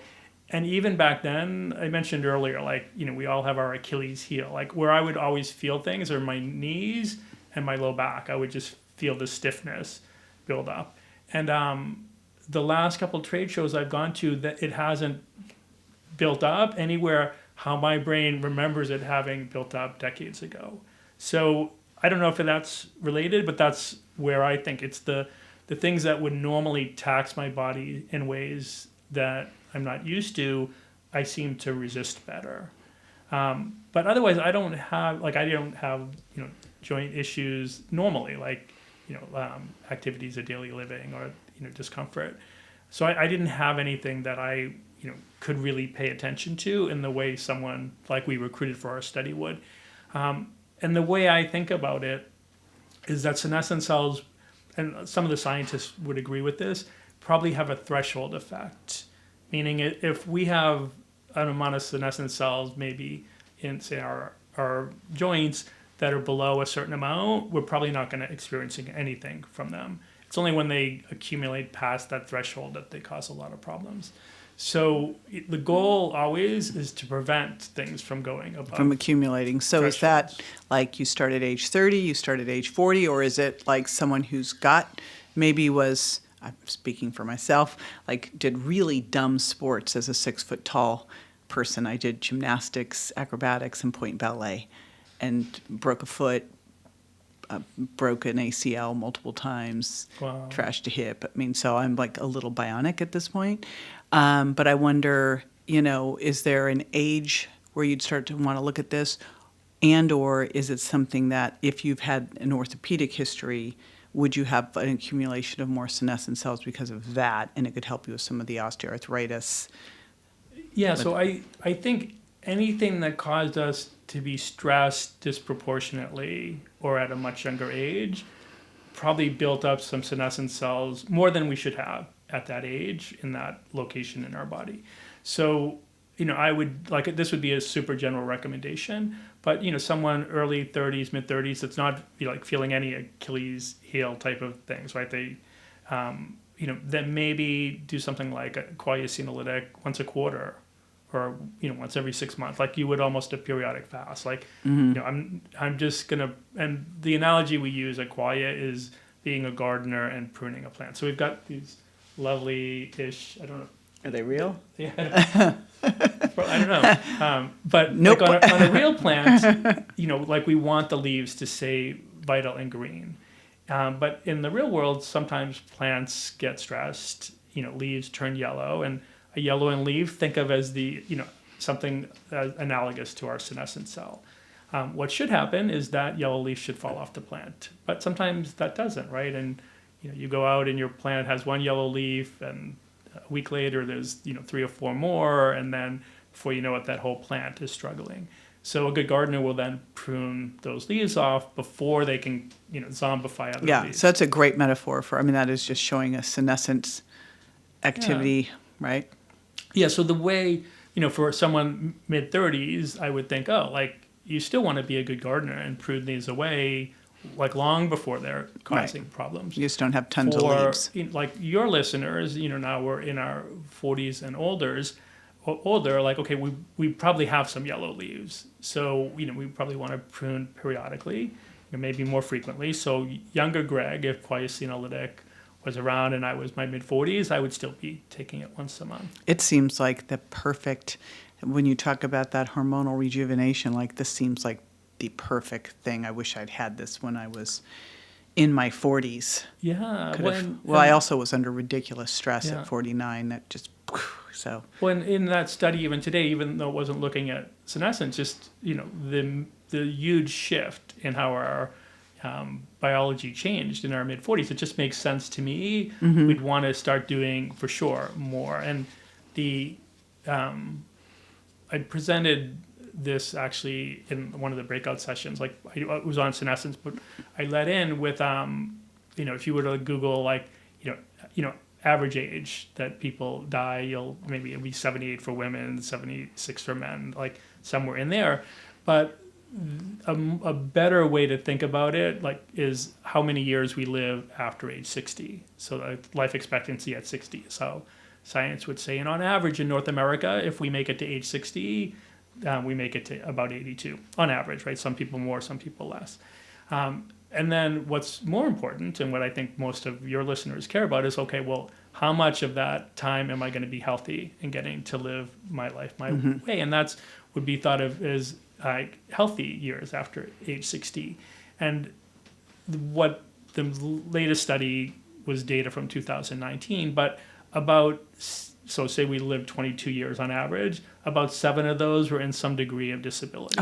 And even back then, I mentioned earlier, we all have our Achilles heel. Where I would always feel things are my knees and my low back. I would just feel the stiffness build up. And the last couple of trade shows I've gone to, that it hasn't built up anywhere how my brain remembers it having built up decades ago. So I don't know if that's related, but that's where I think it's the things that would normally tax my body in ways that I'm not used to, I seem to resist better. But otherwise, I don't have joint issues normally, activities of daily living or discomfort. So I didn't have anything that I could really pay attention to in the way someone like we recruited for our study would. And the way I think about it is that senescent cells, and some of the scientists would agree with this, probably have a threshold effect. Meaning if we have an amount of senescent cells maybe in, say, our joints that are below a certain amount, we're probably not going to experience anything from them. It's only when they accumulate past that threshold that they cause a lot of problems. So the goal always is to prevent things from going above. From accumulating. So is that like you start at age 30, you start at age 40, or is it like someone who's I'm speaking for myself, did really dumb sports as a 6 foot tall person. I did gymnastics, acrobatics, and point ballet, and broke a foot, broke an ACL multiple times, Wow. trashed a hip. So I'm a little bionic at this point. But I wonder, is there an age where you'd start to want to look at this? And or is it something that if you've had an orthopedic history, would you have an accumulation of more senescent cells because of that, and it could help you with some of the osteoarthritis? Yeah, so I think anything that caused us to be stressed disproportionately or at a much younger age probably built up some senescent cells more than we should have at that age in that location in our body. So, I would this would be a super general recommendation, but someone early 30s, mid 30s that's not feeling any Achilles heel type of things, right? They then maybe do something like a qualia senolytic once a quarter or once every 6 months, like you would almost a periodic fast. I'm just gonna, and the analogy we use at qualia is being a gardener and pruning a plant. So we've got these lovely-ish, I don't know. Are they real? Yeah. I don't know. But nope. on a real plant, we want the leaves to stay vital and green. But in the real world, sometimes plants get stressed, leaves turn yellow, and a yellowing leaf, think of as something analogous to our senescent cell. What should happen is that yellow leaf should fall off the plant, but sometimes that doesn't, right? And you go out and your plant has one yellow leaf, and a week later there's 3 or 4 more, and then before you know it, that whole plant is struggling. So a good gardener will then prune those leaves off before they can zombify other leaves. So that's a great metaphor for. I mean, that is just showing a senescence activity, right? Yeah. So the way for someone mid-30s, I would think, you still want to be a good gardener and prune these away long before they're causing problems. You just don't have tons of leaves. Like your listeners, now we're in our 40s and older, okay, we probably have some yellow leaves. So, we probably want to prune periodically, maybe more frequently. So younger Greg, if senolytic was around and I was my mid-40s, I would still be taking it once a month. It seems like the perfect, when you talk about that hormonal rejuvenation, this seems like the perfect thing. I wish I'd had this when I was in my 40s. Yeah. I also was under ridiculous stress at 49. That just, so. When in that study, even today, even though it wasn't looking at senescence, just, the huge shift in how our biology changed in our mid-40s, it just makes sense to me. Mm-hmm. We'd want to start doing, for sure, more. And I presented this actually in one of the breakout sessions. I was on senescence, but I let in with, if you were to Google average age that people die, it'll be 78 for women, 76 for men, somewhere in there. But a better way to think about it, is how many years we live after age 60. So life expectancy at 60 is how science would say. And on average in North America, if we make it to age 60, we make it to about 82 on average, right? Some people more, some people less. And then what's more important, and what I think most of your listeners care about, is, okay, well, how much of that time am I going to be healthy and getting to live my life my way? And that's would be thought of as healthy years after age 60. And what the latest study was data from 2019, but so say we lived 22 years on average, about 7 of those were in some degree of disability,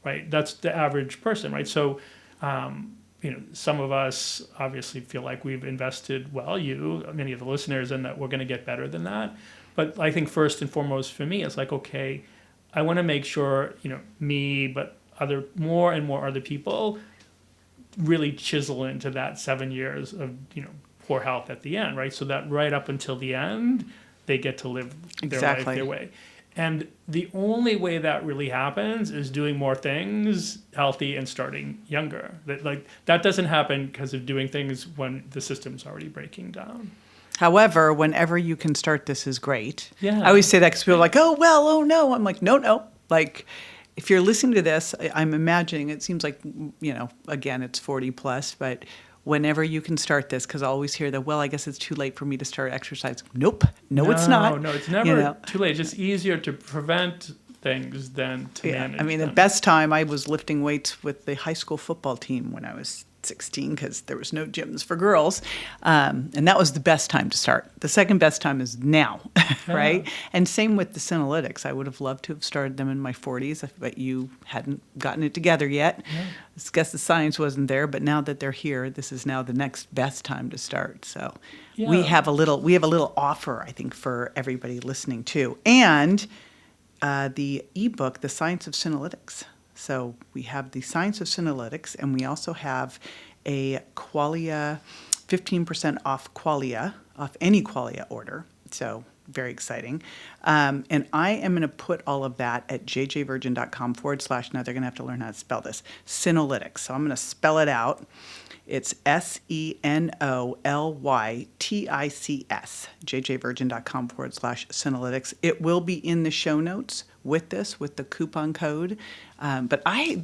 right? That's the average person, right? So, some of us obviously feel like we've invested, many of the listeners, and that we're going to get better than that. But I think first and foremost for me, it's okay, I want to make sure, me, but more and more other people really chisel into that 7 years of, poor health at the end, right? So that right up until the end, they get to live their life their way. And the only way that really happens is doing more things healthy and starting younger. That doesn't happen because of doing things when the system's already breaking down. However, whenever you can start this is great. Yeah. I always say that because people are oh no. I'm like, no. If you're listening to this, I'm imagining, it seems like, again, it's 40 plus, but whenever you can start this, because I always hear that, I guess it's too late for me to start exercise. Nope. No, it's not. No, it's never too late. It's just easier to prevent things than to manage them. The best time I was lifting weights with the high school football team when I was 16, because there was no gyms for girls. And that was the best time to start. The second best time is now, right? And same with the senolytics. I would have loved to have started them in my 40s, but you hadn't gotten it together yet. Yeah. I guess the science wasn't there, but now that they're here, this is now the next best time to start. So we have a little offer, I think, for everybody listening too. And the ebook, The Science of Senolytics. So we have the Science of Senolytics, and we also have a Qualia, 15% off Qualia, off any Qualia order. So very exciting. And I am going to put all of that at jjvirgin.com / now they're going to have to learn how to spell this, senolytics. So I'm going to spell it out. It's SENOLYTICS, jjvirgin.com / senolytics. It will be in the show notes with the coupon code. But I've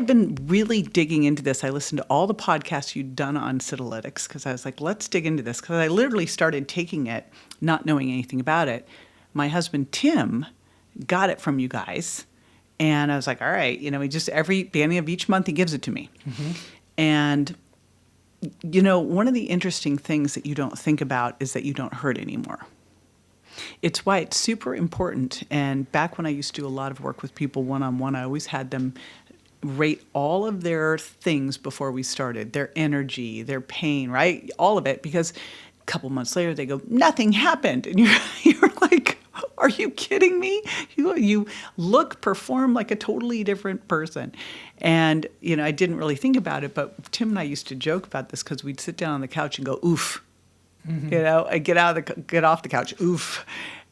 been really digging into this. I listened to all the podcasts you'd done on senolytics because I was like, let's dig into this. Because I literally started taking it, not knowing anything about it. My husband, Tim, got it from you guys. And I was like, all right, he just every beginning of each month, he gives it to me. Mm-hmm. And, one of the interesting things that you don't think about is that you don't hurt anymore. It's why it's super important. And back when I used to do a lot of work with people one-on-one, I always had them rate all of their things before we started, their energy, their pain, right? All of it, because a couple months later they go, nothing happened. And you're like, are you kidding me? You perform like a totally different person. And, I didn't really think about it, but Tim and I used to joke about this because we'd sit down on the couch and go, oof. Mm-hmm. I get off the couch, oof.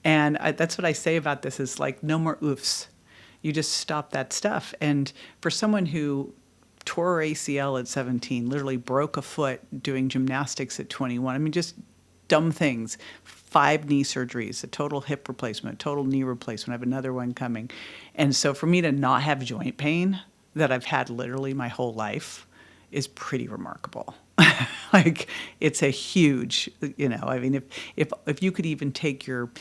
And that's what I say about this is like, no more oofs. You just stop that stuff. And for someone who tore her ACL at 17, literally broke a foot doing gymnastics at 21, I mean, just dumb things, 5 knee surgeries, a total hip replacement, total knee replacement. I have another one coming. And so for me to not have joint pain that I've had literally my whole life is pretty remarkable. Like, it's a huge, I mean, if you could even take your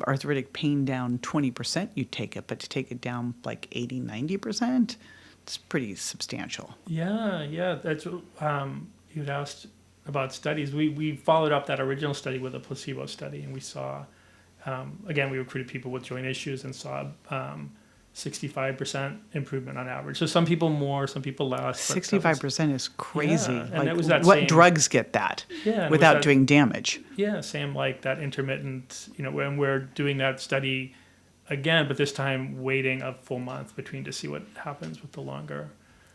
arthritic pain down 20%, you'd take it, but to take it down like 80, 90%, it's pretty substantial. Yeah. That's you'd asked about studies. We followed up that original study with a placebo study, and we saw, again, we recruited people with joint issues and saw 65% improvement on average. So some people more, some people less. 65% is crazy. Yeah, and like, it was that what same, drugs get that without doing damage? Yeah, same like that intermittent, when we're doing that study again, but this time waiting a full month between to see what happens with the longer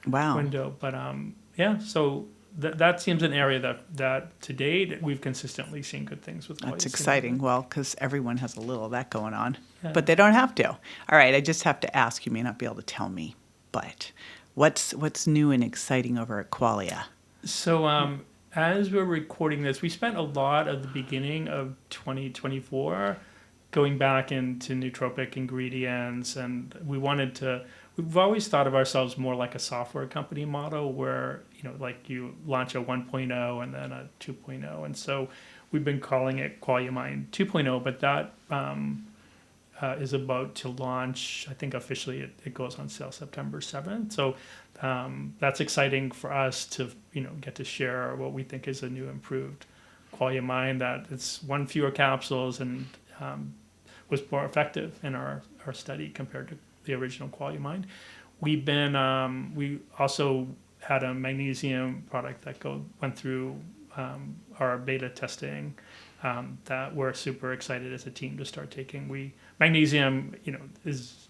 window. But so that seems an area that to date we've consistently seen good things with. That's exciting. Well, because everyone has a little of that going on, but they don't have to. All right, I just have to ask. You may not be able to tell me, but what's new and exciting over at Qualia? So as we're recording this, we spent a lot of the beginning of 2024 going back into nootropic ingredients, and we've always thought of ourselves more like a software company model where, like you launch a 1.0 and then a 2.0. And so we've been calling it Qualia Mind 2.0, but that is about to launch. I think officially it goes on sale September 7th. So that's exciting for us to, get to share what we think is a new improved Qualia Mind, that it's one fewer capsules and was more effective in our study compared to the original Qualia Mind. We've been we also had a magnesium product that went through our beta testing that we're super excited as a team to start taking. Magnesium, is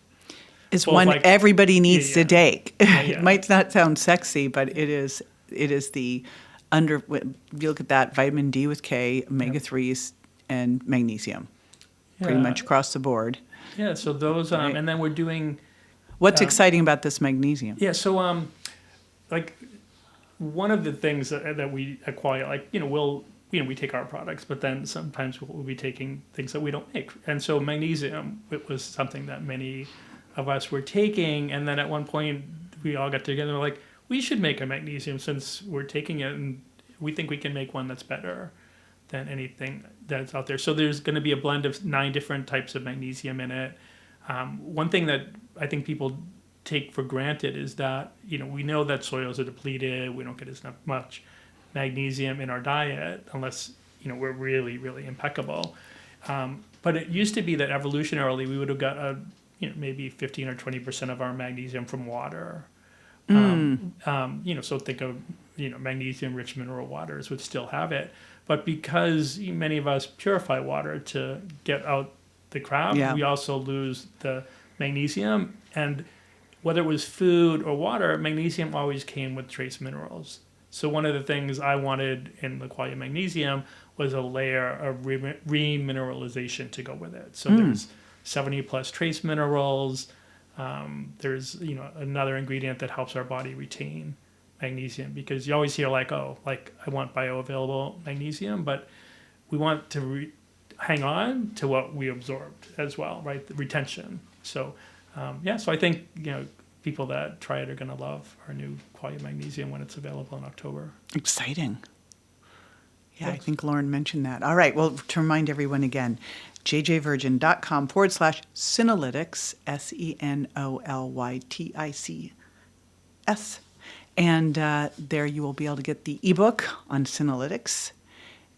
one like, everybody needs to take. Yeah. It might not sound sexy, but it is the you look at that, vitamin D with K, omega-3s, and magnesium, pretty much across the board. Yeah, so those, and then we're doing... What's exciting about this magnesium? Yeah, so like one of the things that we at Qualia, like, we take our products, but then sometimes we'll be taking things that we don't make. And so magnesium, it was something that many of us were taking, and then at one point we all got together and were like, we should make a magnesium since we're taking it, and we think we can make one that's better than anything that's out there. So there's going to be a blend of 9 different types of magnesium in it. One thing that I think people take for granted is that, we know that soils are depleted. We don't get as much magnesium in our diet unless, we're really, really impeccable. But it used to be that evolutionarily we would have got maybe 15 or 20% of our magnesium from water. So think of, magnesium-rich mineral waters would still have it. But because many of us purify water to get out the crap, we also lose the magnesium. And whether it was food or water, magnesium always came with trace minerals. So one of the things I wanted in the Qualia Magnesium was a layer of remineralization to go with it. So there's 70 plus trace minerals. There's another ingredient that helps our body retain magnesium, because you always hear I want bioavailable magnesium, but we want to hang on to what we absorbed as well, right? The retention. So so I think people that try it are going to love our new Qualia Magnesium when it's available in October. Exciting. Yeah, I think Lauren mentioned that. All right. Well, to remind everyone again, jjvirgin.com/senolytics, SENOLYTICS. And there you will be able to get the ebook on senolytics.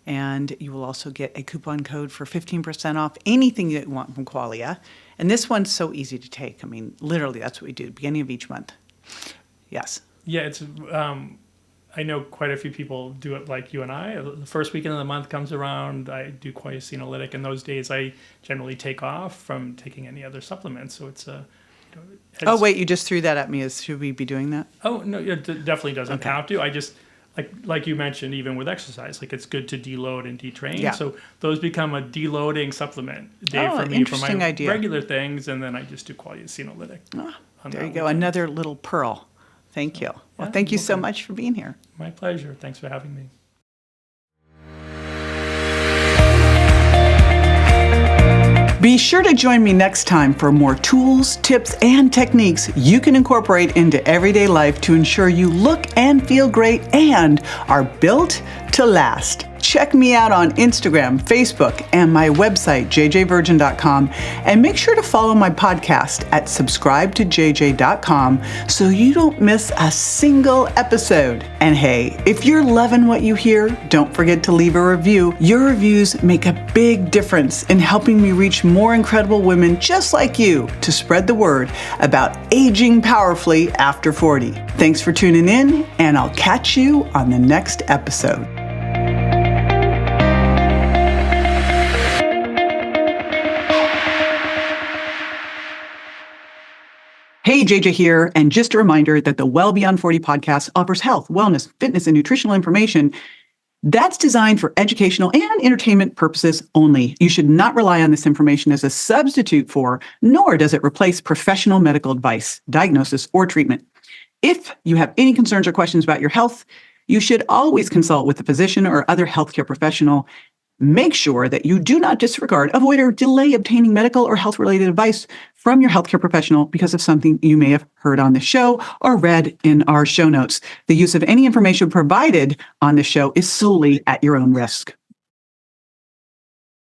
And you will also get a coupon code for 15% off anything you want from Qualia. And this one's so easy to take. I mean, literally, that's what we do, beginning of each month. Yes. Yeah, it's. I know quite a few people do it like you and I. The first weekend of the month comes around, I do Qualia Senolytic, and those days I generally take off from taking any other supplements. So it's a. Oh, wait, you just threw that at me. Should we be doing that? Oh, no, it definitely doesn't have to. I just, like you mentioned, even with exercise, like it's good to deload and detrain. Yeah. So those become a deloading supplement day for me for my idea. regular things, and then I just do Qualia Senolytic. There you go, another little pearl. Thank you. Well, thank you so much for being here. My pleasure. Thanks for having me. Be sure to join me next time for more tools, tips, and techniques you can incorporate into everyday life to ensure you look and feel great and are built to last. Check me out on Instagram, Facebook, and my website, jjvirgin.com, and make sure to follow my podcast at subscribetojj.com so you don't miss a single episode. And hey, if you're loving what you hear, don't forget to leave a review. Your reviews make a big difference in helping me reach more incredible women just like you to spread the word about aging powerfully after 40. Thanks for tuning in, and I'll catch you on the next episode. Hey, JJ here, and just a reminder that the Well Beyond 40 podcast offers health, wellness, fitness, and nutritional information that's designed for educational and entertainment purposes only. You should not rely on this information as a substitute for, nor does it replace professional medical advice, diagnosis, or treatment. If you have any concerns or questions about your health, you should always consult with a physician or other healthcare professional. Make sure that you do not disregard, avoid, or delay obtaining medical or health-related advice from your healthcare professional because of something you may have heard on the show or read in our show notes. The use of any information provided on the show is solely at your own risk.